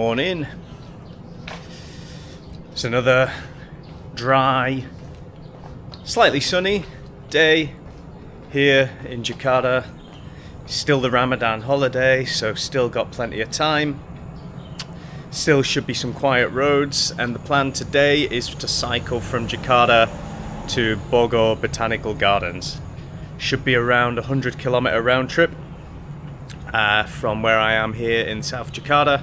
morning. It's another dry, slightly sunny day here in Jakarta. Still the Ramadan holiday, so still got plenty of time. Still should be some quiet roads, and the plan today is to cycle from Jakarta to Bogor Botanical Gardens. Should be around a 100-kilometer round trip from where I am here in South Jakarta.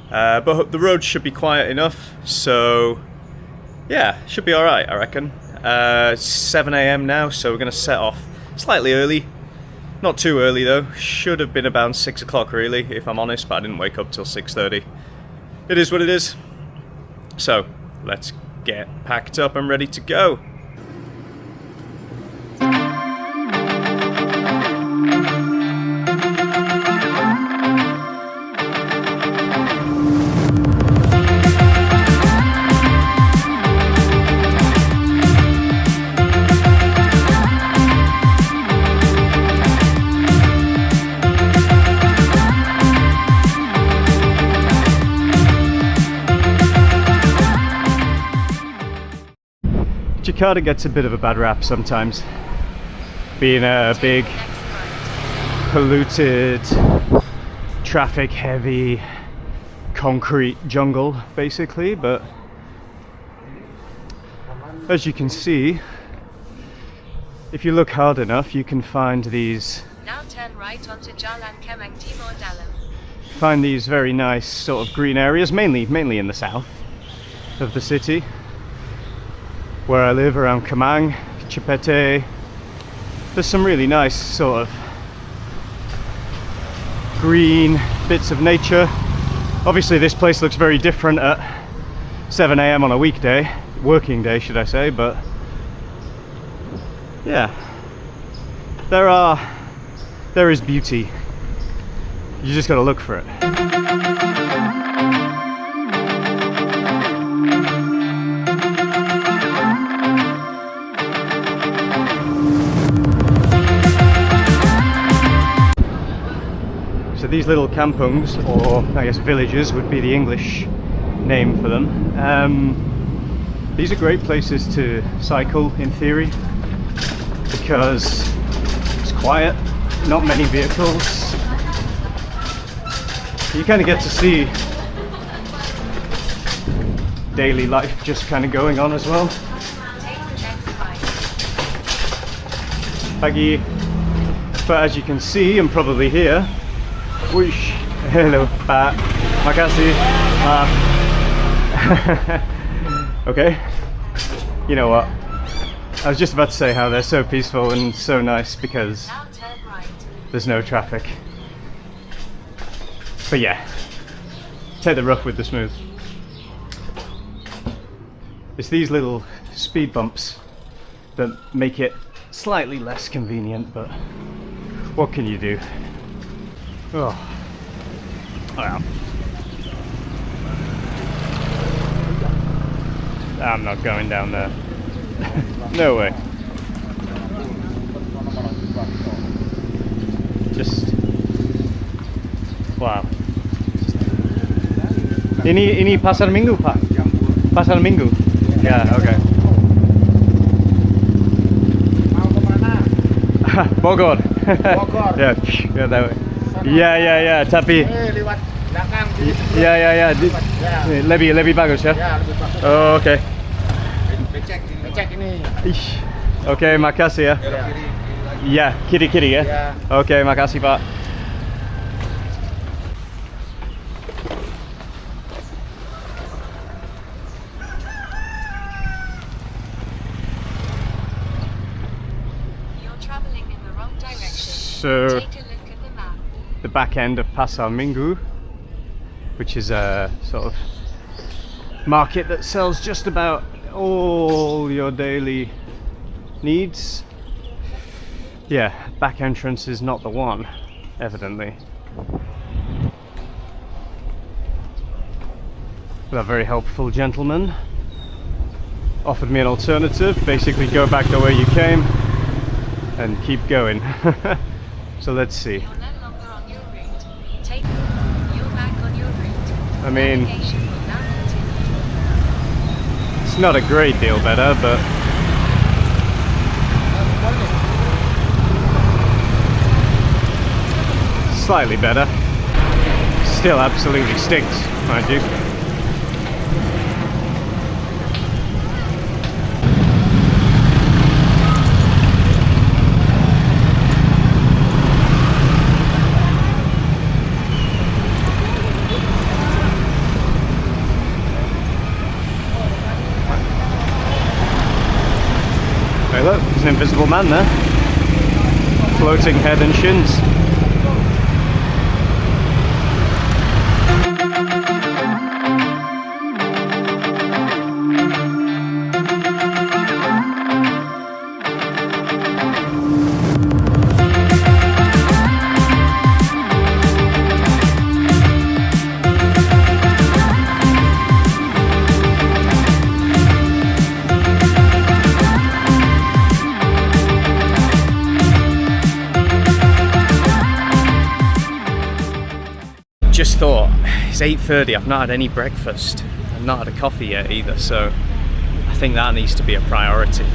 But the roads should be quiet enough, so yeah, should be alright, I reckon. It's 7 AM now, so we're going to set off slightly early. Not too early though, should have been about 6 o'clock really, if I'm honest, but I didn't wake up till 6:30. It is what it is. So, let's get packed up and ready to go. Jakarta gets a bit of a bad rap sometimes, being a big, polluted, traffic-heavy, concrete jungle, basically. But as you can see, if you look hard enough, you can find these. Now turn right onto Jalan Kemang Timur Dalam. Find these very nice sort of green areas, mainly in the south of the city. Where I live, around Kemang, Cipete, there's some really nice sort of green bits of nature. Obviously this place looks very different at 7 AM on a weekday, working day should I say, but yeah, there is beauty. You just gotta look for it. So these little kampungs, or I guess villages would be the English name for them. These are great places to cycle in theory because it's quiet, not many vehicles. You kind of get to see daily life just kind of going on as well. Pagi. But as you can see and probably hear, whoosh, hello, Pak, makasih, okay, you know what, I was just about to say how they're so peaceful and so nice because there's no traffic. But yeah, take the rough with the smooth. It's these little speed bumps that make it slightly less convenient, but what can you do? Oh, wow. I'm not going down there. No way. Just wow. Ini pasar Minggu, Pak. Pasar Minggu. Yeah, okay. Mau kemana? Bogor. Bogor. Yeah, yeah, that way. Ya, tapi Lewat belakang. ya, lebih bagus ya. Ya, lebih bagus. Oh, oke. Becek ini. Oke, makasih ya. Iya, kiri ya. Ya. Oke, makasih Pak. You're traveling in the wrong direction. So Take a look at the map. the back end of Pasar Minggu, which is a sort of market that sells just about all your daily needs. Yeah, back entrance is not the one, evidently. But a very helpful gentleman offered me an alternative, basically go back the way you came and keep going. So let's see. You're no longer on your route. You're back on your route. I mean, Navigation will now continue. it's not a great deal better, but slightly better. Still absolutely stinks, mind you. Hey look, there's an invisible man there. Floating head and shins. Just thought, it's 8:30, I've not had any breakfast. I've not had a coffee yet either, so I think that needs to be a priority.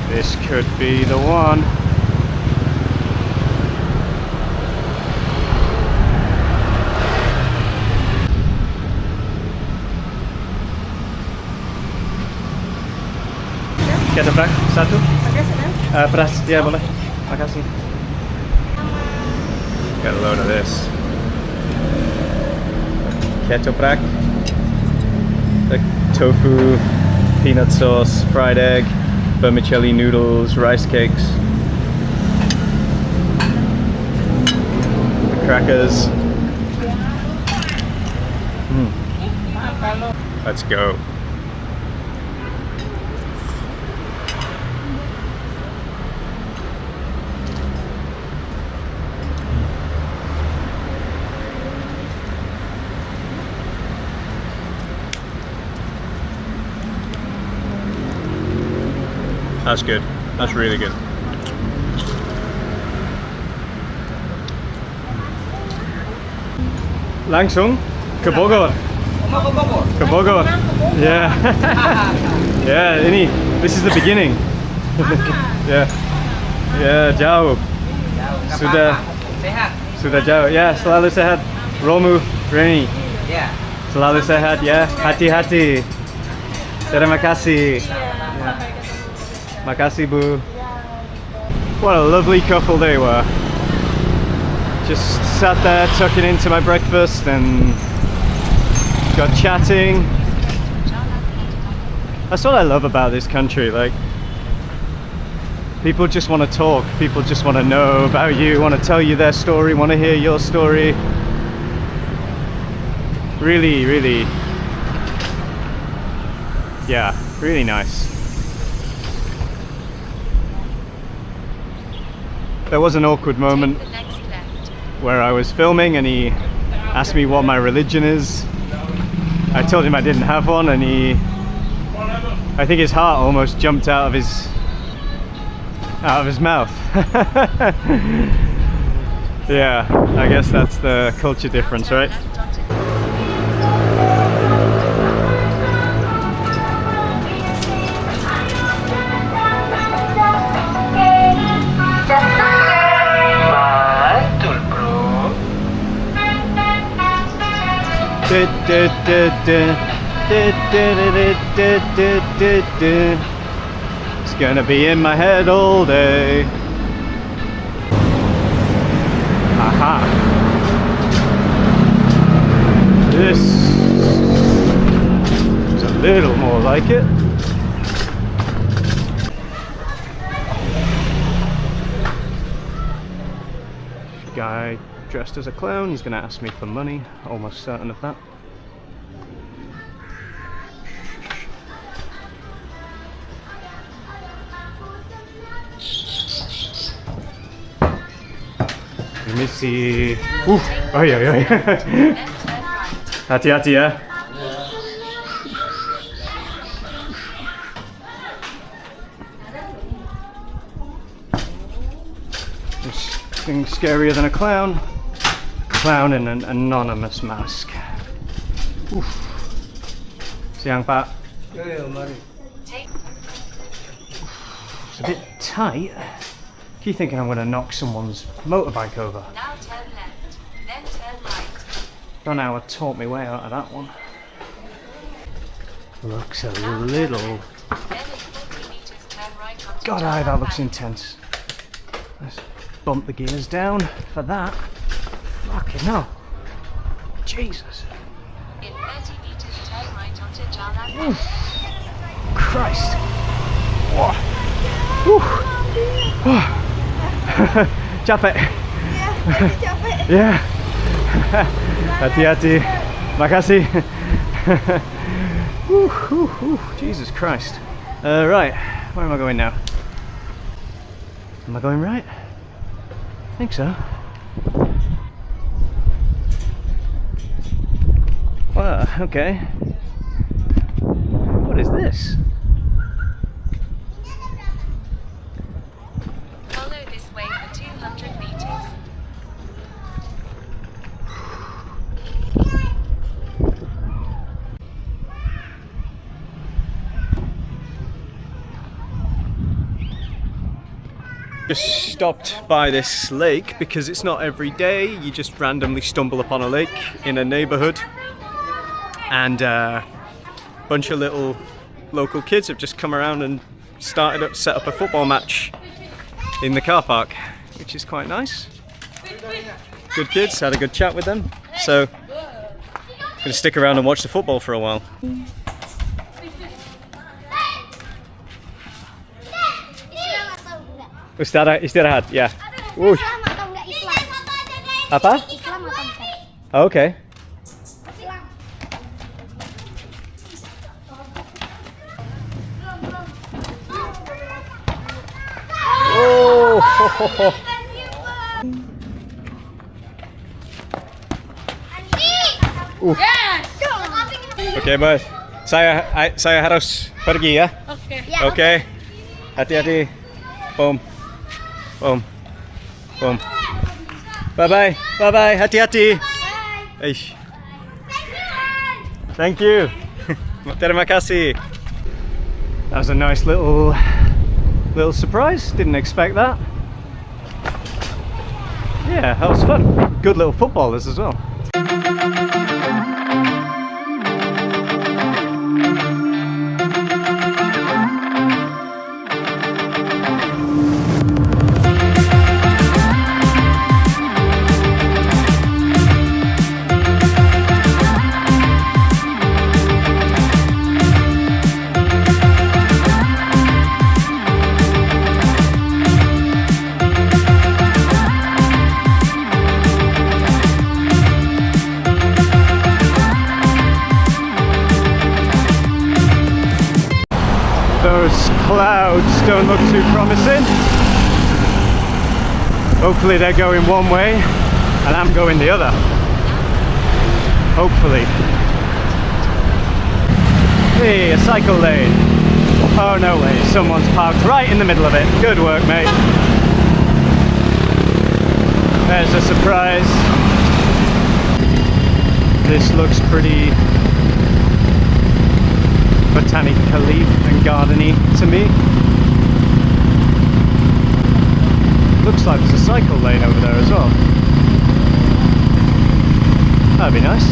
This could be the one. Ketoprak, satu? Beras, ya boleh. Makasih. Got a load of this. Ketoprak, the tofu, peanut sauce, fried egg, vermicelli noodles, rice cakes, the crackers. Let's go. That's good. That's really good. Langsung ke Bogor. Ke Bogor. Yeah. Yeah, ini. This is the beginning. Yeah. Yeah, jauh. Sudah jauh. Ya, selalu sehat. Romu, Reni. Ya. Selalu sehat ya. Hati-hati. Terima kasih. Makasih, Bu. What a lovely couple they were. Just sat there tucking into my breakfast and got chatting. That's what I love about this country. Like, people just want to talk. People just want to know about you, want to tell you their story, want to hear your story. Really, really, yeah, really nice. There was an awkward moment Take the next left. where I was filming and he asked me what my religion is. I told him I didn't have one, and I think his heart almost jumped out of his mouth. Yeah, I guess that's the culture difference, right? Left onto Mantul, bro. It's gonna be in my head all day. Aha. This is a little more like it. Guy dressed as a clown, he's gonna ask me for money, almost certain of that. Let me see. Oh yeah, yeah. left, turn right. Hati-hati ya. This thing's scarier than a clown. clown in an anonymous mask. Oof. Siang Pak. It's a bit tight. Keep thinking I'm going to knock someone's motorbike over. Now turn left, then turn right. Don't know how I taught my way out of that one. Looks a little... Then in 40 meters turn right onto God, Jakarta. that looks intense. Let's bump the gears down for that. Fucking hell. Jesus. In 30 meters turn right onto Jakarta. Christ. Whoa. Whew. Capek. Ya. Hati-hati. Makasih. Jesus Christ. Right, where am I going now? Am I going right? I think so. Well, okay. What is this? Follow this way for 200 meters. Just stopped by this lake because it's not every day you just randomly stumble upon a lake in a neighborhood, and a bunch of little local kids have just come around and set up a football match in the car park, which is quite nice. Good kids, had a good chat with them, so I'm gonna stick around and watch the football for a while. Istirahat, ya. Islam atau enggak Islam? Apa? Islam atau bukan? Oh, okay. Islam. Oh. Oke, Bos. Saya harus pergi ya. Oke. Hati-hati. Boom. Boom. Boom. Bye-bye. Bye-bye. Hati-hati. Eish. Thank you. Terima kasih. That was a nice little surprise. Didn't expect that. Yeah, that was fun. Good little footballers as well. Those clouds don't look too promising. Hopefully they're going one way and I'm going the other. Hopefully. Hey, a cycle lane. Oh no way, someone's parked right in the middle of it. Good work, mate. There's a surprise. This looks pretty botanically and gardeny to me. Looks like there's a cycle lane over there as well. That'd be nice.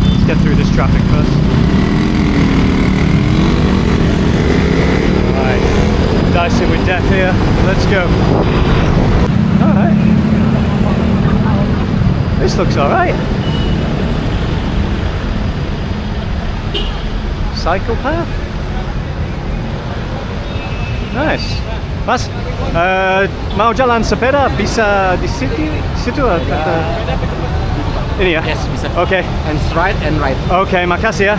Let's get through this traffic first. Alright, dicing with death here. Let's go. Alright. This looks alright. Cycle path. Nice. Mas, mau jalan sepeda bisa di situ atau ini ya? Yes, bisa. Okay. And straight and right. Okay, makasih ya.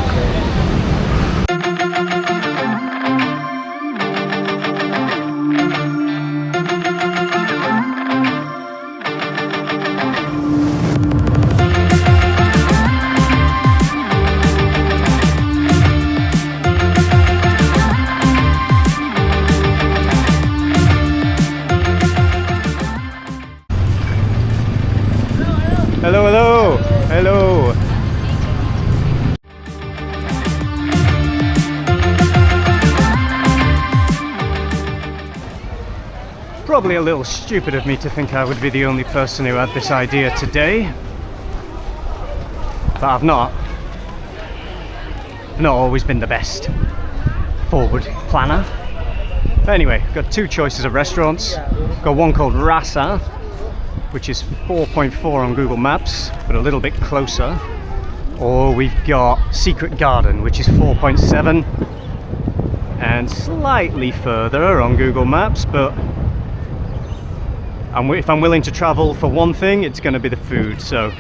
probably a little stupid of me to think I would be the only person who had this idea today, but I've not always been the best forward planner. But anyway, got two choices of restaurants. Got one called Rasa, which is 4.4 on Google Maps, but a little bit closer. Or we've got Secret Garden, which is 4.7 and slightly further on Google Maps, but if I'm willing to travel for one thing, it's going to be the food, so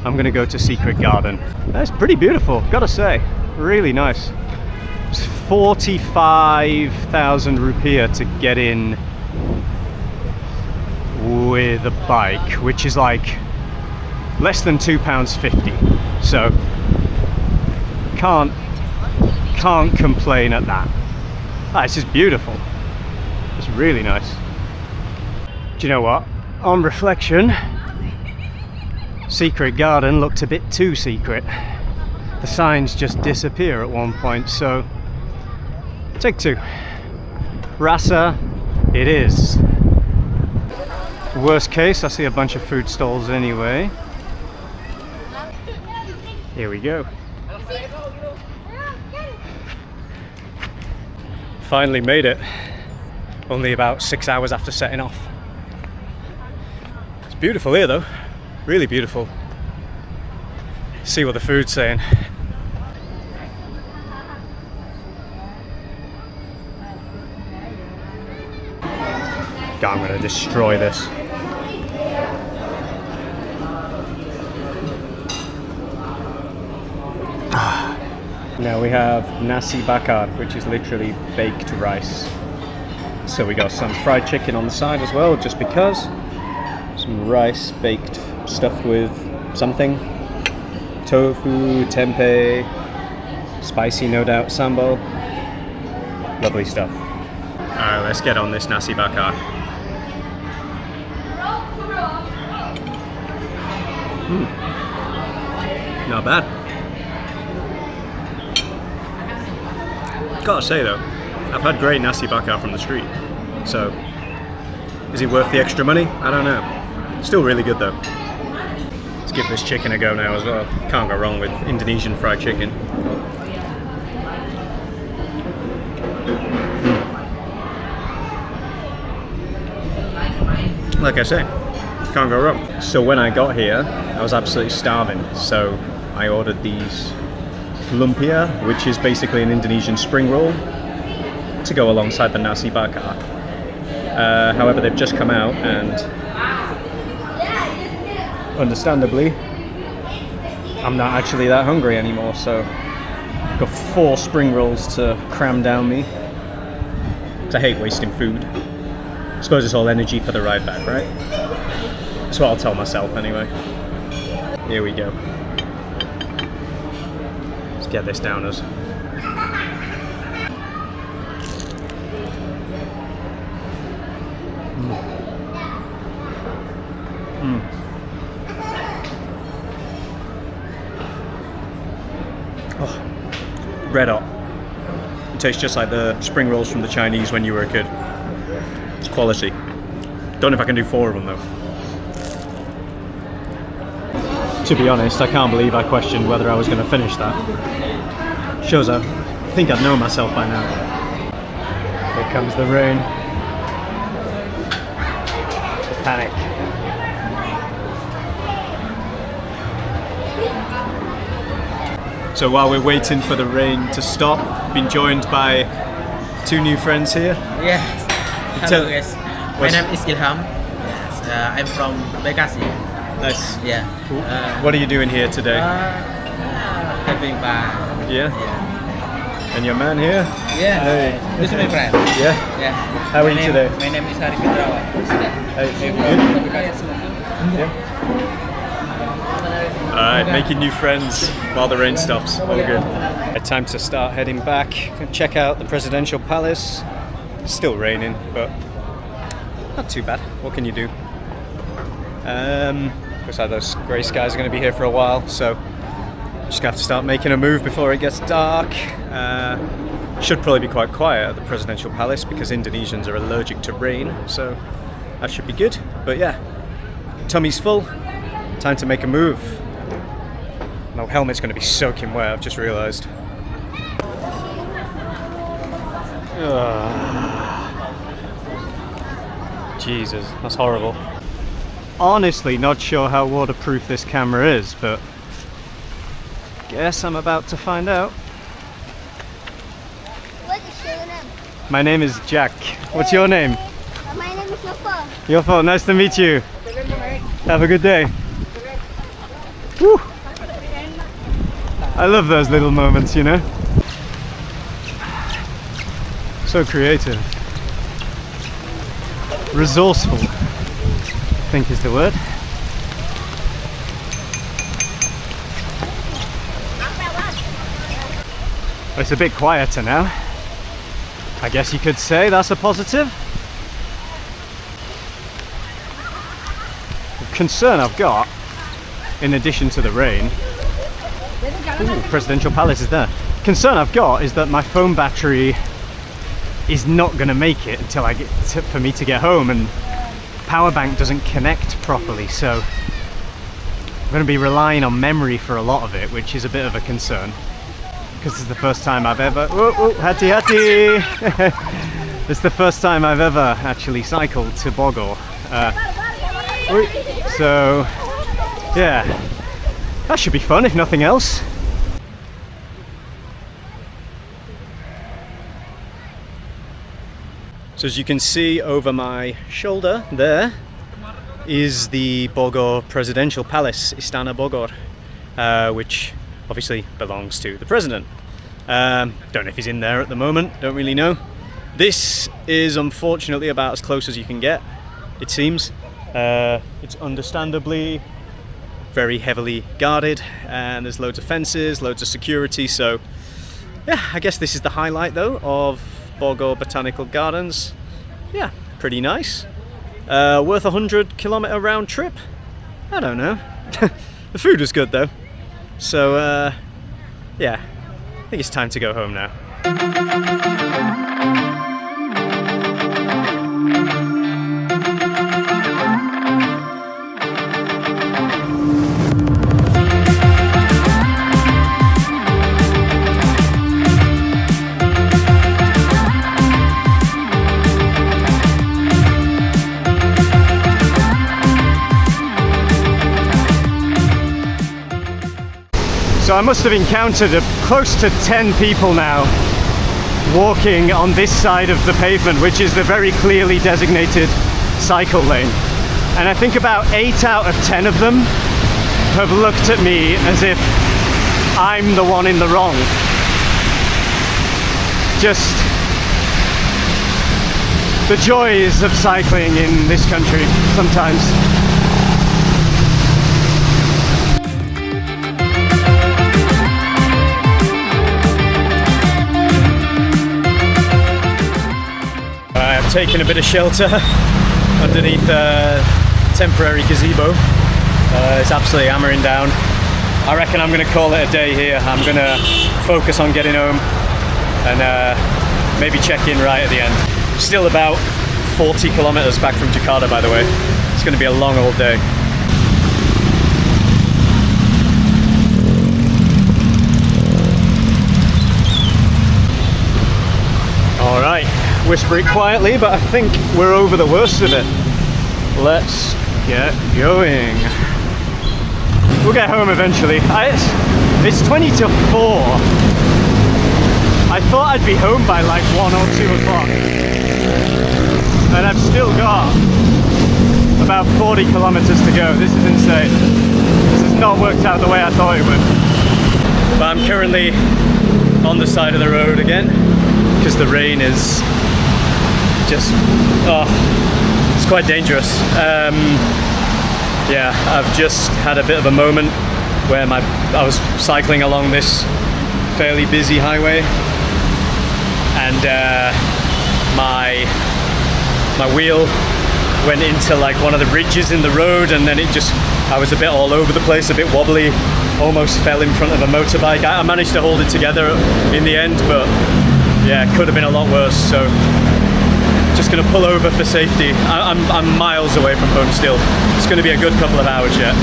I'm going to go to Secret Garden. That's pretty beautiful, gotta say. Really nice. It's 45,000 rupiah to get in with a bike, which is like less than £2.50. So can't complain at that. This is beautiful. It's really nice. Do you know what? On reflection, Secret Garden looked a bit too secret. The signs just disappear at one point, so take two. Rasa it is. Worst case, I see a bunch of food stalls anyway. Here we go. Finally made it. Only about 6 hours after setting off. It's beautiful here though. Really beautiful. See what the food's saying. God, I'm gonna destroy this. Now we have nasi bakar, which is literally baked rice. So we got some fried chicken on the side as well, just because. Some rice baked, stuffed with something. Tofu, tempeh, spicy no doubt sambal. Lovely stuff. Alright, let's get on this nasi bakar. Not bad. Gotta say though, I've had great nasi bakar from the street, so is it worth the extra money? I don't know. Still really good though. Let's give this chicken a go now as well. Can't go wrong with Indonesian fried chicken. Like I say, can't go wrong. So when I got here, I was absolutely starving, so I ordered these lumpia, which is basically an Indonesian spring roll, to go alongside the nasi bakar. However, they've just come out and understandably I'm not actually that hungry anymore, so I've got 4 spring rolls to cram down me, because I hate wasting food. I suppose it's all energy for the ride back, right? That's what I'll tell myself anyway. Here we go. Let's get this down us. Oh, red hot. It tastes just like the spring rolls from the Chinese when you were a kid. It's quality. Don't know if I can do 4 of them though. To be honest, I can't believe I questioned whether I was going to finish that. Shows I think I'd know myself by now. Here comes the rain. The panic. So while we're waiting for the rain to stop, been joined by 2 new friends here. Yeah. Hello guys. My name is Ilham. I'm from Bekasi. Nice. Yeah. Cool. What are you doing here today? Having fun. Yeah? And your man here? Yeah. Hey. This is my friend. Yeah? Yeah. How are you today? My name is Dari Fitrawan. Hey. Yeah? Alright, making new friends while the rain stops. All good. Time to start heading back. Check out the presidential palace. Still raining, but not too bad. What can you do? Looks like those grey skies are going to be here for a while, so just gonna have to start making a move before it gets dark. Should probably be quite quiet at the presidential palace because Indonesians are allergic to rain, so That should be good. But yeah, tummy's full. Time to make a move. My helmet's going to be soaking wet, I've just realised. Jesus, that's horrible. Honestly, not sure how waterproof this camera is, but guess I'm about to find out. What is your name? My name is Jack. What's your name? My name is Yofo. Yofo, nice to meet you. Have a good day. Woo. I love those little moments, you know? So creative. Resourceful, I think is the word. It's a bit quieter now. I guess you could say that's a positive. The concern I've got, in addition to the rain, ooh, Presidential Palace is there. Concern I've got is that my phone battery is not going to make it until I get for me to get home, and power bank doesn't connect properly, so I'm going to be relying on memory for a lot of it, which is a bit of a concern because it's the first time I've ever hatty. It's the first time I've ever actually cycled to Bogor, so yeah, that should be fun if nothing else. So as you can see over my shoulder there is the Bogor Presidential Palace, Istana Bogor, which obviously belongs to the president. Don't know if he's in there at the moment, don't really know. This is unfortunately about as close as you can get, it seems. It's understandably very heavily guarded and there's loads of fences, loads of security, so yeah, I guess this is the highlight though of Bogor Botanical Gardens. Yeah, pretty nice. Worth a 100-kilometer round trip? I don't know. The food was good though. So yeah, I think it's time to go home now. So I must have encountered close to 10 people now walking on this side of the pavement, which is the very clearly designated cycle lane. And I think about 8 out of 10 of them have looked at me as if I'm the one in the wrong. Just the joys of cycling in this country sometimes. I've taken a bit of shelter underneath a temporary gazebo. It's absolutely hammering down. I reckon I'm going to call it a day here. I'm going to focus on getting home and maybe check in right at the end. Still about 40 kilometers back from Jakarta, by the way. It's going to be a long old day. All right. Whisper it quietly, but I think we're over the worst of it. Let's get going. We'll get home eventually. It's 20 to 4. I thought I'd be home by like 1 or 2 o'clock. And I've still got about 40 kilometers to go. This is insane. This has not worked out the way I thought it would. But I'm currently on the side of the road again because the rain is just, it's quite dangerous. Yeah, I've just had a bit of a moment where I was cycling along this fairly busy highway, and my wheel went into like one of the ridges in the road, and then I was a bit all over the place, a bit wobbly, almost fell in front of a motorbike. I managed to hold it together in the end, but yeah, it could have been a lot worse. So Just gonna pull over for safety. I'm miles away from home still. It's gonna be a good couple of hours yet.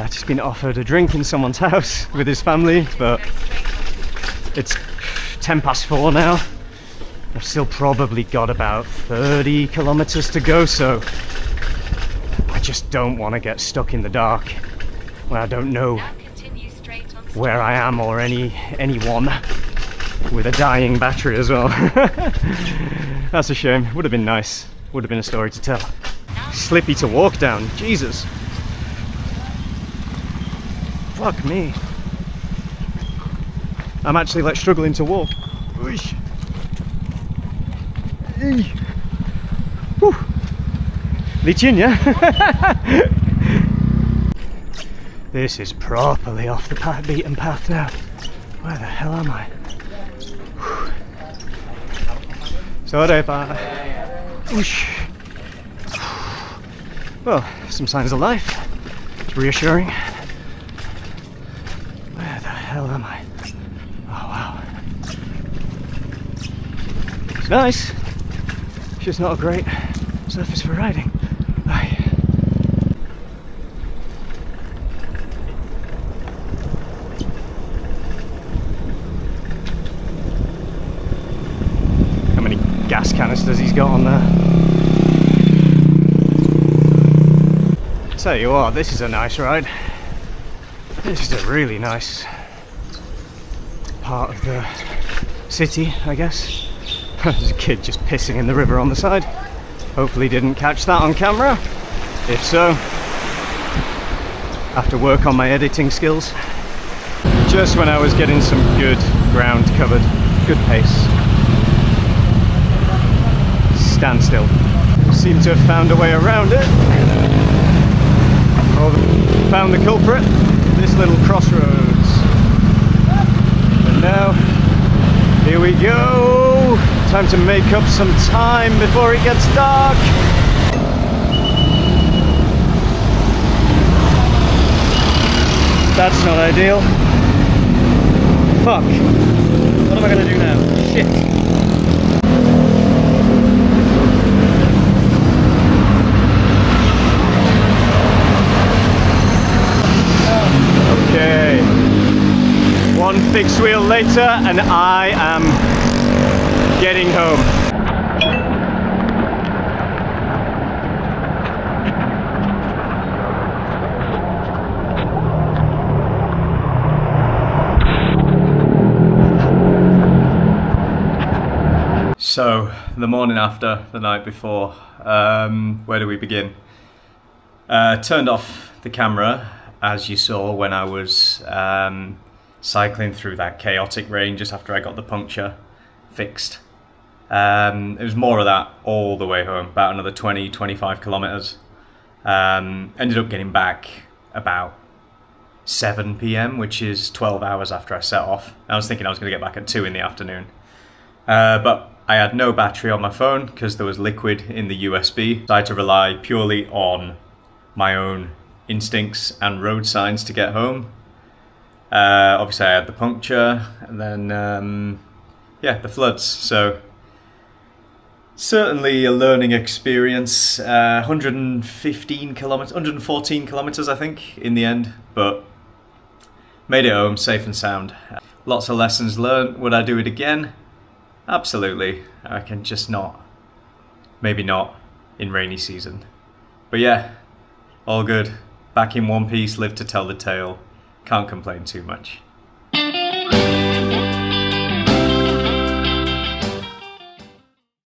Just been offered a drink in someone's house with his family, but it's 4:10 now. I've still probably got about 30 kilometers to go, so I just don't want to get stuck in the dark when I don't know Now continue straight on where I am or anyone with a dying battery as well. That's a shame. Would have been nice. Would have been a story to tell. Slippy to walk down. Jesus. Fuck me. I'm actually like struggling to walk. Oosh. Whew. Lichin, yeah? This is properly off the beaten path now. Where the hell am I? Sorry, pa. Oosh. Well, some signs of life. It's reassuring. Where the hell am I? Oh wow. It's nice. It's just not a great surface for riding. Aye. How many gas canisters he's got on there? Tell you what, this is a nice ride. This is a really nice part of the city, I guess. There's a kid just pissing in the river on the side. Hopefully didn't catch that on camera. If so, have to work on my editing skills. Just when I was getting some good ground covered, good pace. Stand still. Seem to have found a way around it. Or found the culprit. This little crossroads. And now, here we go! Time to make up some time before it gets dark! That's not ideal. Fuck. What am I gonna do now? Shit. Okay. One fixed wheel later and I am getting home. So, the morning after, the night before, where do we begin? Turned off the camera, as you saw when I was cycling through that chaotic rain just after I got the puncture fixed. It was more of that all the way home, about another 20-25 kilometers. Ended up getting back about 7 p.m, which is 12 hours after I set off. I was thinking I was going to get back at 2 in the afternoon. But I had no battery on my phone because there was liquid in the USB. So I had to rely purely on my own instincts and road signs to get home. Obviously I had the puncture and then yeah, the floods. So certainly a learning experience. 114 kilometers I think in the end, but made it home safe and sound. Lots of lessons learned. Would I do it again? Absolutely. I can just not. Maybe not in rainy season. But yeah, all good. Back in one piece, live to tell the tale. Can't complain too much.